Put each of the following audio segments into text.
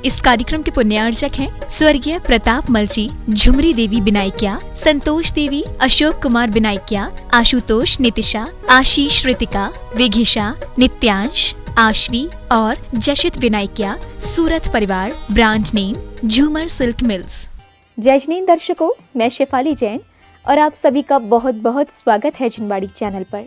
इस कार्यक्रम के पुण्यार्चक हैं स्वर्गीय प्रताप मल जी, झुमरी देवी बिनाइकिया, संतोष देवी, अशोक कुमार बिनाइकिया, आशुतोष, नितिशा, आशीष, रितिका, विघिशा, नित्यांश, आशवी और जशित बिनाइकिया, सूरत परिवार, ब्रांच नेम झूमर सिल्क मिल्स। जय जैन दर्शकों, मैं शेफाली जैन और आप सभी का बहुत बहुत स्वागत है जिनवाड़ी चैनल पर।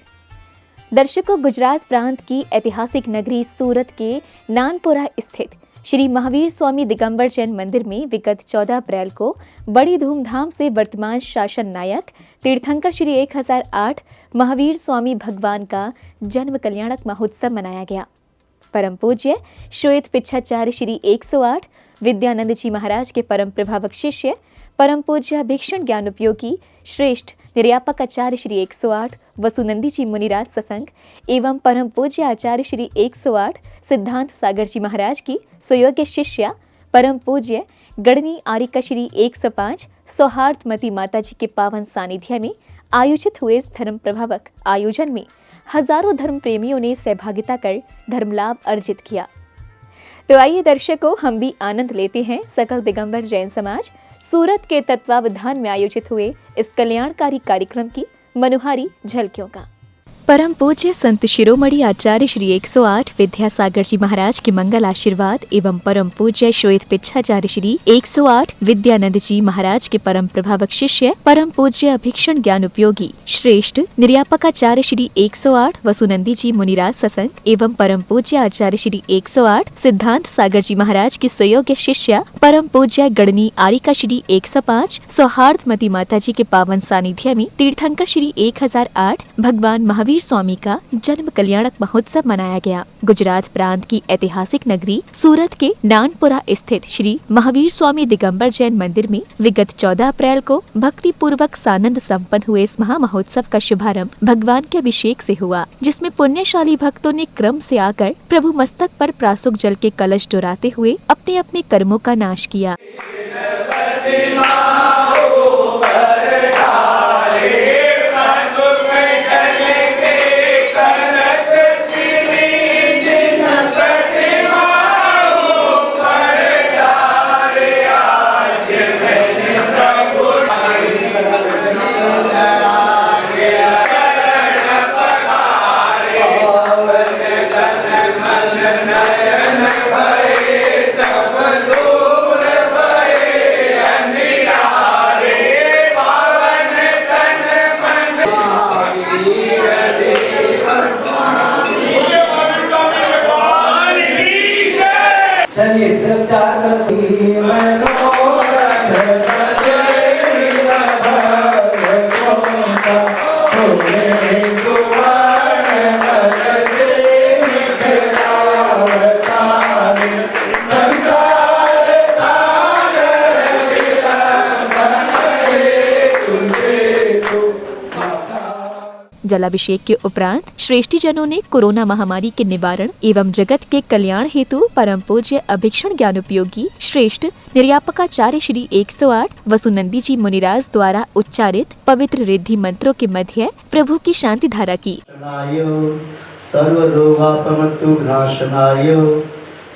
दर्शकों, गुजरात प्रांत की ऐतिहासिक नगरी सूरत के नानपुरा स्थित श्री महावीर स्वामी दिगंबर जैन मंदिर में विगत 14 अप्रैल को बड़ी धूमधाम से वर्तमान शासन नायक तीर्थंकर श्री 1008 महावीर स्वामी भगवान का जन्म कल्याणक महोत्सव मनाया गया। परम पूज्य श्वेत पिच्छाचार्य श्री 108 विद्यानंद जी महाराज के परम प्रभावक शिष्य परम पूज्य भीक्षण ज्ञान उपयोगी श्रेष्ठ निर्यापक आचार्य श्री 108 वसुनंदी जी मुनिराज ससंग एवं परम पूज्य आचार्य श्री 108 सिद्धांत सागर जी महाराज की सुयोग्य शिष्या परम पूज्य गणनी आरिका श्री 105 सौहार्दमती माता जी के पावन सानिध्य में आयोजित हुए इस धर्म प्रभावक आयोजन में हजारों धर्म प्रेमियों ने सहभागिता कर धर्म लाभ अर्जित किया। तो आइए दर्शकों, हम भी आनंद लेते हैं सकल दिगंबर जैन समाज सूरत के तत्वावधान में आयोजित हुए इस कल्याणकारी कार्यक्रम की मनोहारी झलकियों का। परम पूज्य संत शिरोमणि आचार्य श्री 108 विद्यासागर जी महाराज के मंगल आशीर्वाद एवं परम पूज्य श्वेत पिच्छाचार्य श्री 108 विद्यानंद जी महाराज के परम प्रभावक शिष्य परम पूज्य अभीक्षण ज्ञान उपयोगी श्रेष्ठ निर्यापकाचार्य श्री 108 वसुनंदी जी मुनिराज ससंग एवं परम पूज्य आचार्य श्री 108 सिद्धांत सागर जी महाराज की सुयोग्य शिष्या परम पूज्य गणनी आरिका श्री 105 सौहार्दमती माता जी के पावन सानिध्य में तीर्थंकर श्री 1008 भगवान महावीर स्वामी का जन्म कल्याणक महोत्सव मनाया गया। गुजरात प्रांत की ऐतिहासिक नगरी सूरत के नानपुरा स्थित श्री महावीर स्वामी दिगंबर जैन मंदिर में विगत 14 अप्रैल को भक्ति पूर्वक सानंद संपन्न हुए इस महा महोत्सव का शुभारंभ भगवान के अभिषेक से हुआ, जिसमें पुण्यशाली भक्तों ने क्रम से आकर प्रभु मस्तक पर प्रासुक जल के कलश डोराते हुए अपने अपने कर्मों का नाश किया। जलाभिषेक के उपरांत श्रेष्ठी जनों ने कोरोना महामारी के निवारण एवं जगत के कल्याण हेतु परम पूज्य अभीक्षण ज्ञान उपयोगी श्रेष्ठ निर्यापकाचार्य श्री 108 वसुनंदी जी मुनिराज द्वारा उच्चारित पवित्र रिद्धि मंत्रों के मध्य प्रभु की शांति धारा की। सर्व रोगापमृत्यु विनाशनाय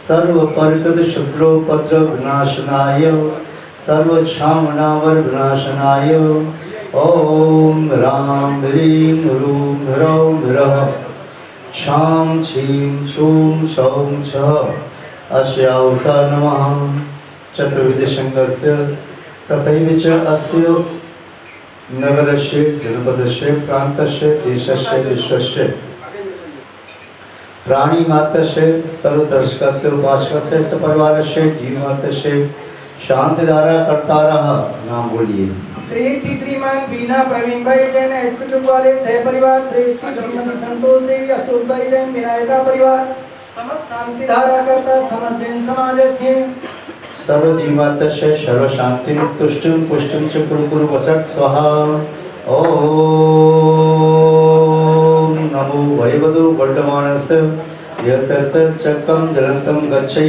सर्व परिकृत शत्रुपद्र विनाशनाय सर्व क्षामनावर विनाशनाय ओम राम ह्रीं ह्रूं ह्रौं ह्रः क्षां क्षीं छूं छौं छः अस्यावसा नमः। चतुर्विधशङ्करस्य तथैव च अस्य नगरस्य जनपदस्य प्रान्तस्य देशस्य विश्वस्य प्राणिमात्रस्य सर्वदर्शकस्य उपासकस्य सपरिवारस्य जीवमात्रस्य शांतिधारा कर्तारः नाम बोलिए। श्रेष्ठी श्रीमान बीना प्रवीण भाई जैन एसपी वाले सह परिवार श्रेष्ठी श्रीमती संतोष देवी अशोक भाई जैन विनायका परिवार समस्त शांति धारा करता समस्त जैन समाजस्य सर्व जीवात्मस्य सर्व शांति तुष्टिं पुष्टिं च कुरु कुरु वसत् स्वाहा। ओम नमो वैवदो वर्धमानस्य यस्य चक्रं जलन्तं गच्छै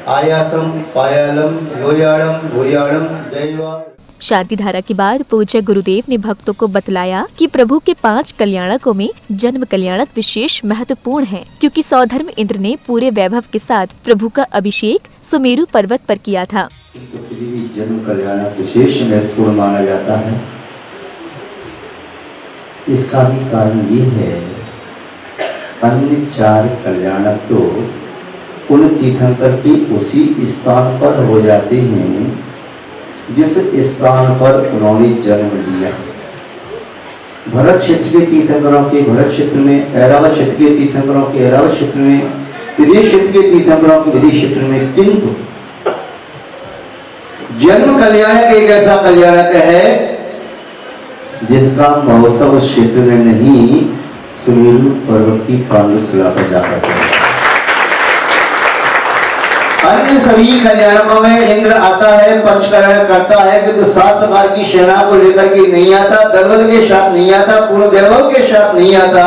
आयासं पायालं लोयाळं लोयाळं जैवा। शांति धारा के बाद पूज्य गुरुदेव ने भक्तों को बतलाया कि प्रभु के 5 कल्याणकों में जन्म कल्याणक विशेष महत्वपूर्ण है, क्योंकि सौधर्म इंद्र ने पूरे वैभव के साथ प्रभु का अभिषेक सुमेरु पर्वत पर किया था। जन्म कल्याणक विशेष महत्वपूर्ण माना जाता है। इसका भी कारण ये है, अन्य 4 कल्याणक तो उन तीर्थंकर के उसी स्थान पर हो जाते हैं जिस स्थान पर उन्होंने जन्म लिया। भरत क्षेत्र के तीर्थंकरों के भरत क्षेत्र में, ऐरावत क्षेत्र के तीर्थंकरों के ऐरावत क्षेत्र में, विदेश क्षेत्र के तीर्थंकरों के विदेश क्षेत्र में, किंतु जन्म कल्याणक एक ऐसा कल्याणक है जिसका महोत्सव उस क्षेत्र में नहीं, सुमेरु पर्वत की पांडुशिला पर जाकर है। अन्य सभी कल्याणकों में इंद्र आता है, पंचकल्याण करता है, किंतु 7 प्रकार की सेना को लेकर के नहीं आता, दलबल के साथ नहीं आता, पूर्ण वैभव के साथ नहीं आता,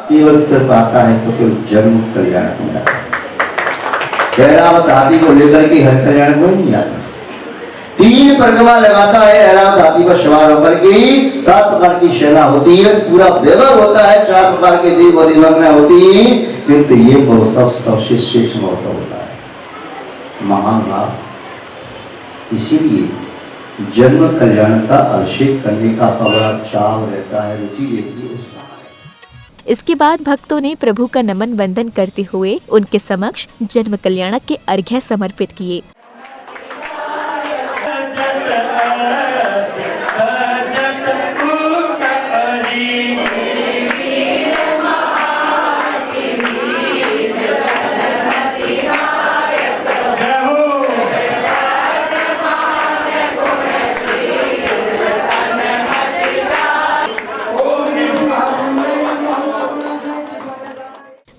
केवल सिर्फ आता है तो केवल जन्म कल्याण में आता है। ऐरावत हाथी को लेकर के हर कल्याण में नहीं आता। 3 परिक्रमा लगाता है ऐरावत हाथी पर सवार होकर के, 7 प्रकार की सेना होती है, पूरा वैभव होता है, 4 प्रकार के देव और देवगणा होती है, किंतु ये महोत्सव सबसे श्रेष्ठ महोत्सव होता है, महान लाभ। इसीलिए जन्म कल्याण का अभिषेक करने का बड़ा चाव रहता है, रुचि रहती है। इसके बाद भक्तों ने प्रभु का नमन वंदन करते हुए उनके समक्ष जन्म कल्याणक के अर्घ्य समर्पित किए।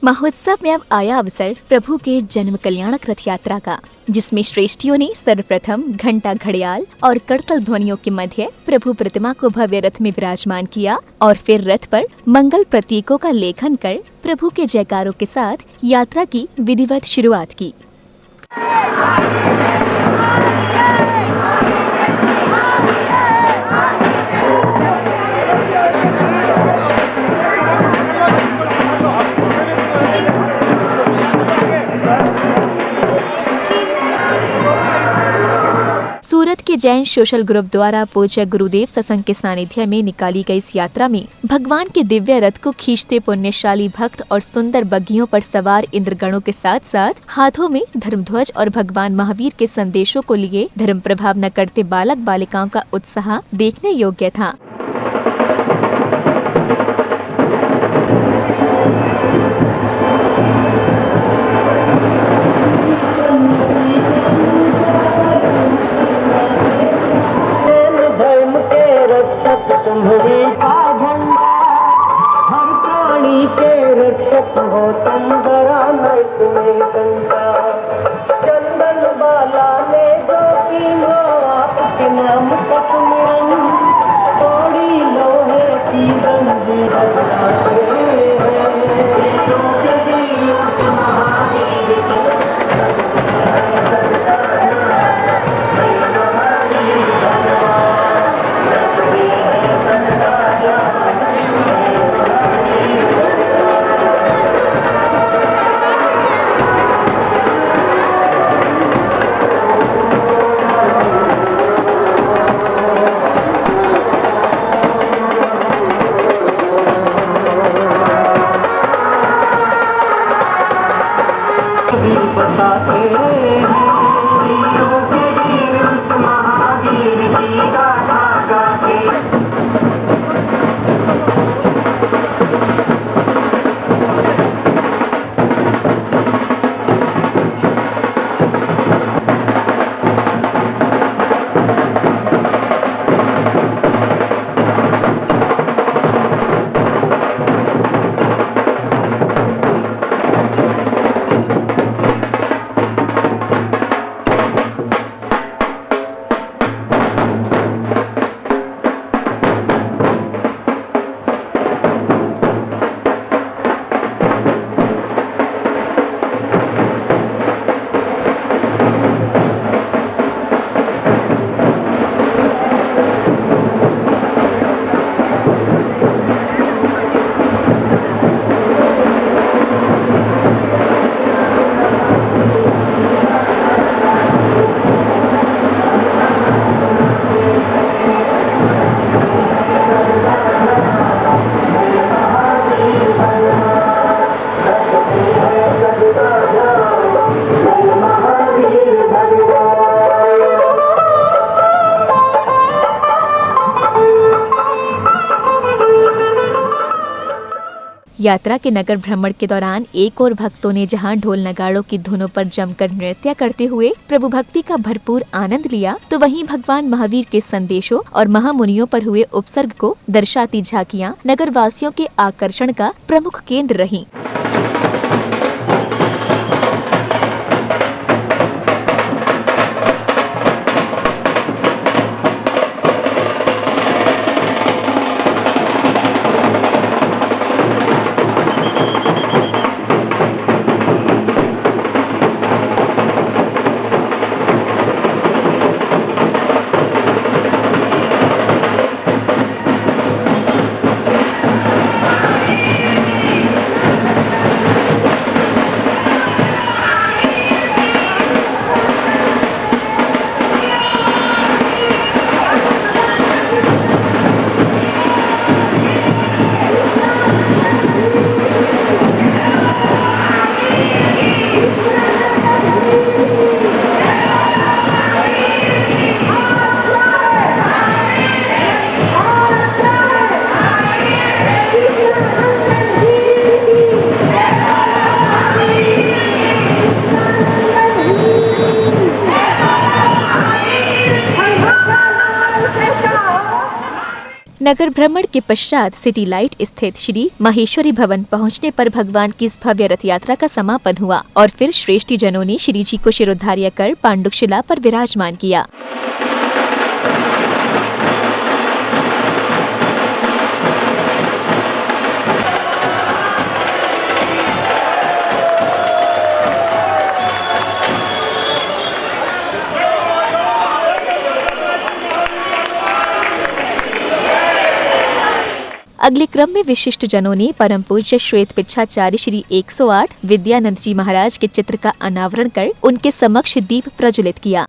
महोत्सव में अब आया अवसर प्रभु के जन्म कल्याणक रथ यात्रा का, जिसमें श्रेष्ठियों ने सर्वप्रथम घंटा, घड़ियाल और करतल ध्वनियों के मध्य प्रभु प्रतिमा को भव्य रथ में विराजमान किया और फिर रथ पर मंगल प्रतीकों का लेखन कर प्रभु के जयकारों के साथ यात्रा की विधिवत शुरुआत की। सूरत के जैन सोशल ग्रुप द्वारा पूज्य गुरुदेव सत्संग के सानिध्य में निकाली गई इस यात्रा में भगवान के दिव्य रथ को खींचते पुण्यशाली भक्त और सुंदर बग्घियों पर सवार इंद्रगणों के साथ साथ हाथों में धर्मध्वज और भगवान महावीर के संदेशों को लिए धर्म प्रभाव न करते बालक बालिकाओं का उत्साह देखने योग्य था। तुम्हारी का झंडा हर प्राणी के रक्षक हो तुम, जरा न इसमें शंका। चंदन बाला ने जो की लो आपके नाम का सुमिरन, थोड़ी लोहे की जंजीर बनाते हैं, दिलों के दिलों से महावीर बसाते हैं, दिलों के वीर उस महावीर की गाथा गाते। यात्रा के नगर भ्रमण के दौरान एक और भक्तों ने जहां ढोल नगाड़ों की धुनों पर जमकर नृत्य करते हुए प्रभु भक्ति का भरपूर आनंद लिया, तो वहीं भगवान महावीर के संदेशों और महामुनियों पर हुए उपसर्ग को दर्शाती झांकियां नगर वासियों के आकर्षण का प्रमुख केंद्र रहीं। नगर भ्रमण के पश्चात सिटी लाइट स्थित श्री माहेश्वरी भवन पहुंचने पर भगवान की इस भव्य रथ यात्रा का समापन हुआ और फिर श्रेष्ठी जनों ने श्री जी को शिरोधार्य कर पांडुक शिला पर विराजमान किया। अगले क्रम में विशिष्ट जनों ने परम पूज्य श्वेत पिच्छाचार्य श्री 108 विद्यानंद जी महाराज के चित्र का अनावरण कर उनके समक्ष दीप प्रज्वलित किया।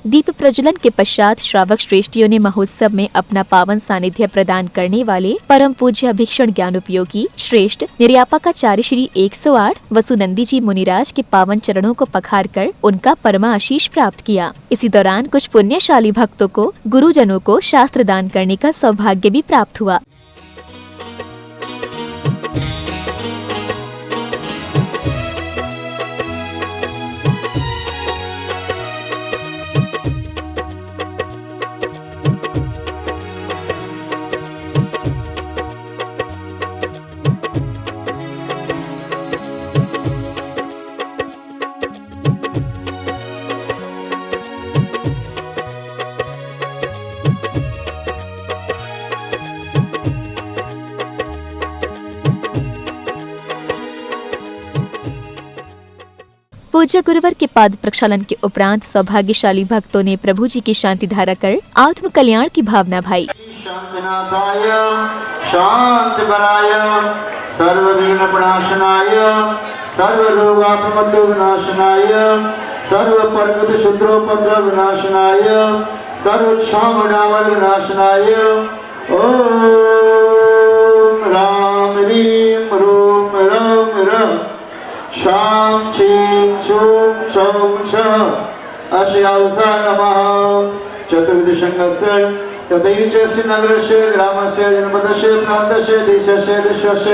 दीप प्रज्वलन के पश्चात श्रावक श्रेष्ठियों ने महोत्सव में अपना पावन सानिध्य प्रदान करने वाले परम पूज्य अभीक्षण ज्ञानोपयोगी श्रेष्ठ निर्यापकाचार्य श्री 108 वसुनंदी जी मुनिराज के पावन चरणों को पखार कर उनका परमा आशीष प्राप्त किया। इसी दौरान कुछ पुण्यशाली भक्तों को गुरुजनों को शास्त्र दान करने का सौभाग्य भी प्राप्त हुआ। पूज्य गुरुवर के पाद प्रक्षालन के उपरांत सौभाग्यशाली भक्तों ने प्रभु जी की शांति धारा कर आत्म कल्याण की भावना भाई। शांतिनाथाय शांतिवराय सर्वविघ्नप्रणाशनाय सर्वरोगापमद्यविनाशनाय सर्वपर्वतशुद्रोपद्रवविनाशनाय सर्वक्षामडामलविनाशनाय ओम राम ह्रीं रूम रम रम शाम चीं चूं चौं छ अश्यावसा नमः चतुर्दशंगस्य तदैवस्य नगरस्य ग्रामस्य जनपदस्य प्रान्तस्य देशस्य विश्वस्य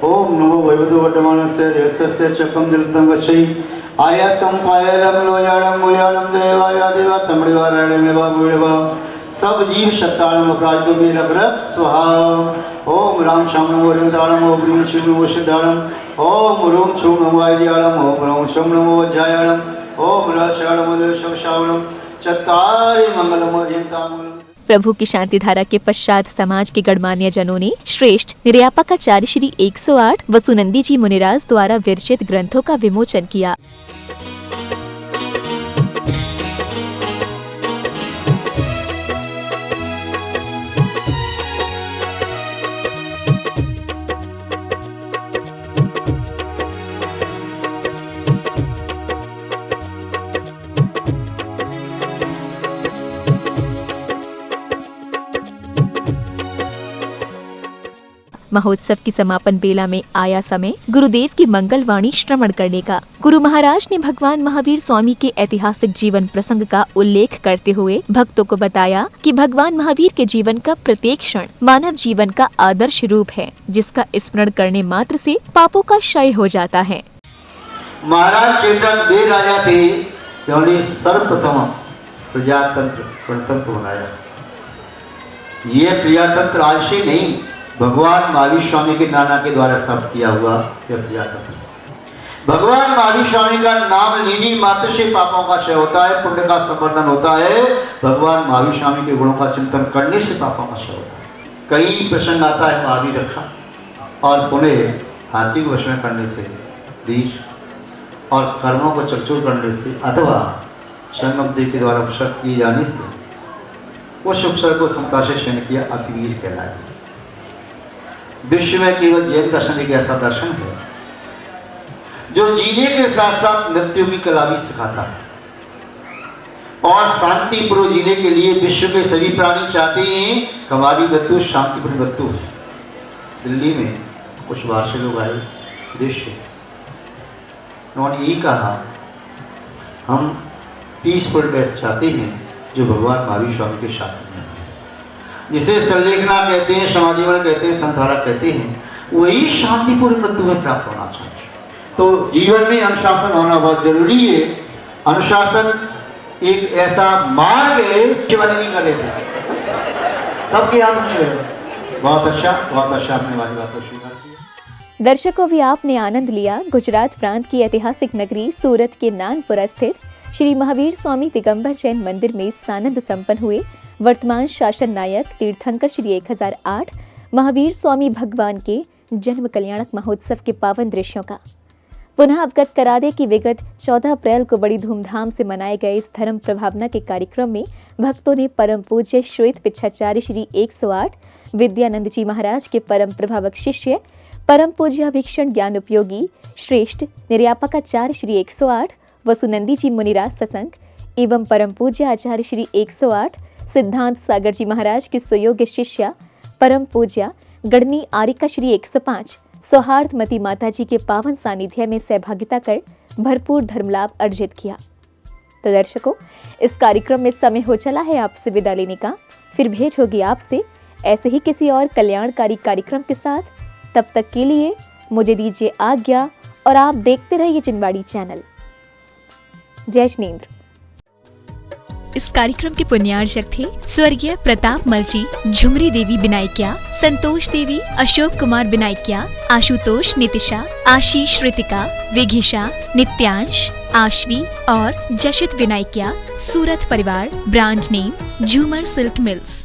ओम नमो वैवदो वर्तमानस्य यस्य चक्रं दिलतं गच्छै आयासं फायलं लोयाणं मोयाणं देवाय देवा तमडिवारायणमेवा गुणवा सब जीव शक्ताणं अपराजो मेरग्रक स्वाहा ओम राम श्याम नमो वरिंदाणं ओम ह्रीं श्रीं नमो सिद्धाणं ओम ह्रूं छूं नमो वाय्याणं ओम ह्रौं शं नमो वज्रायाणं ओम रक्षाणं शव श्रावणं चत्तारि मंगलमर्यन्तामूलम्। प्रभु की शांति धारा के पश्चात समाज के गणमान्य जनों ने श्रेष्ठ निर्यापकाचार्य श्री 108 वसुनंदी जी मुनिराज द्वारा विरचित ग्रंथों का विमोचन किया। महोत्सव की समापन बेला में आया समय गुरुदेव की मंगलवाणी श्रवण करने का। गुरु महाराज ने भगवान महावीर स्वामी के ऐतिहासिक जीवन प्रसंग का उल्लेख करते हुए भक्तों को बताया कि भगवान महावीर के जीवन का प्रत्येक क्षण मानव जीवन का आदर्श रूप है, जिसका स्मरण करने मात्र से पापों का क्षय हो जाता है। महाराज चेतन वे राजा थे जिन्होंने सर्वप्रथम प्रजातंत्र गणतंत्र बनाया। ये प्रजातंत्र आज से नहीं, भगवान महावीर स्वामी के नाना के द्वारा स्थापित किया हुआ यह प्रजातंत्र। भगवान महावीर स्वामी का नाम लेने मात्र से पापों का क्षय होता है, पुण्य का संवर्धन होता है। भगवान महावीर स्वामी के गुणों का चिंतन करने से पापों का क्षय होता है। कई प्रसंग आता है महावीर रक्षा और पुण्य हाथी को वश में करने से, बीज और कर्मों को चकचूर करने से अथवा शरणदेव के द्वारा उपसर्ग किए जाने से उस उपसर्ग को समता से क्षण किया अतिवीर कहलाए। विश्व में केवल जैन दर्शन एक ऐसा दर्शन है जो जीने के साथ साथ मृत्यु की कला भी सिखाता है और शांतिपूर्वक जीने के लिए विश्व के सभी प्राणी चाहते हैं कि हमारी मृत्यु शांतिपूर्ण मृत्यु है। दिल्ली में कुछ बाहर से लोग आए विदेश से, उन्होंने यही कहा हम पीसफुल डेथ चाहते हैं जो भगवान महावीर स्वामी के शासन में है, जिसे संलेखना कहते हैं, समाजीवन कहते हैं, संधारा कहते हैं, वही शांतिपूर्ण मृत्यु में प्राप्त होना चाहिए। तो जीवन में अनुशासन होना बहुत जरूरी है। अनुशासन एक ऐसा मार्ग है कि मैंने नहीं करे थे सबके हाथ में है। बहुत अच्छा आपने हमारी बात को स्वीकार किया। दर्शकों, भी आपने आनंद लिया गुजरात प्रांत की ऐतिहासिक नगरी सूरत के नानपुरा स्थित श्री महावीर स्वामी दिगंबर जैन मंदिर में सानंद संपन्न हुए वर्तमान शासन नायक तीर्थंकर श्री 1008 महावीर स्वामी भगवान के जन्म कल्याणक महोत्सव के पावन दृश्यों का। पुनः अवगत करा दे कि विगत 14 अप्रैल को बड़ी धूमधाम से मनाए गए इस धर्म प्रभावना के कार्यक्रम में भक्तों ने परम पूज्य श्वेत पिच्छाचार्य श्री 108 विद्यानंद जी महाराज के परम प्रभावक शिष्य परम पूज्य भीक्षण ज्ञान उपयोगी श्रेष्ठ निर्यापकाचार्य श्री 108 वसुनंदी जी मुनिराज सत्संग एवं परम पूज्य आचार्य श्री 108 सिद्धांत सागर जी महाराज की सुयोग्य शिष्या परम पूज्य गणनी आरिका श्री 105 सौहार्दमती माता जी के पावन सानिध्य में सहभागिता कर भरपूर धर्मलाभ अर्जित किया। तो दर्शकों, इस कार्यक्रम में समय हो चला है आपसे विदा लेने का। फिर भेंट होगी आपसे ऐसे ही किसी और कल्याणकारी कार्यक्रम के साथ। तब तक के लिए मुझे दीजिए आज्ञा और आप देखते रहिए जिनवाड़ी चैनल। जय श्रीनेंद्र। इस कार्यक्रम के पुण्यार्चक थे स्वर्गीय प्रताप मलजी, झुमरी देवी बिनायकिया, संतोष देवी, अशोक कुमार बिनायकिया, आशुतोष, नितिशा, आशीष, ऋतिका, विघिशा, नित्यांश, आशवी और जशित बिनायकिया। सूरत परिवार, ब्रांच नेम झूमर सिल्क मिल्स।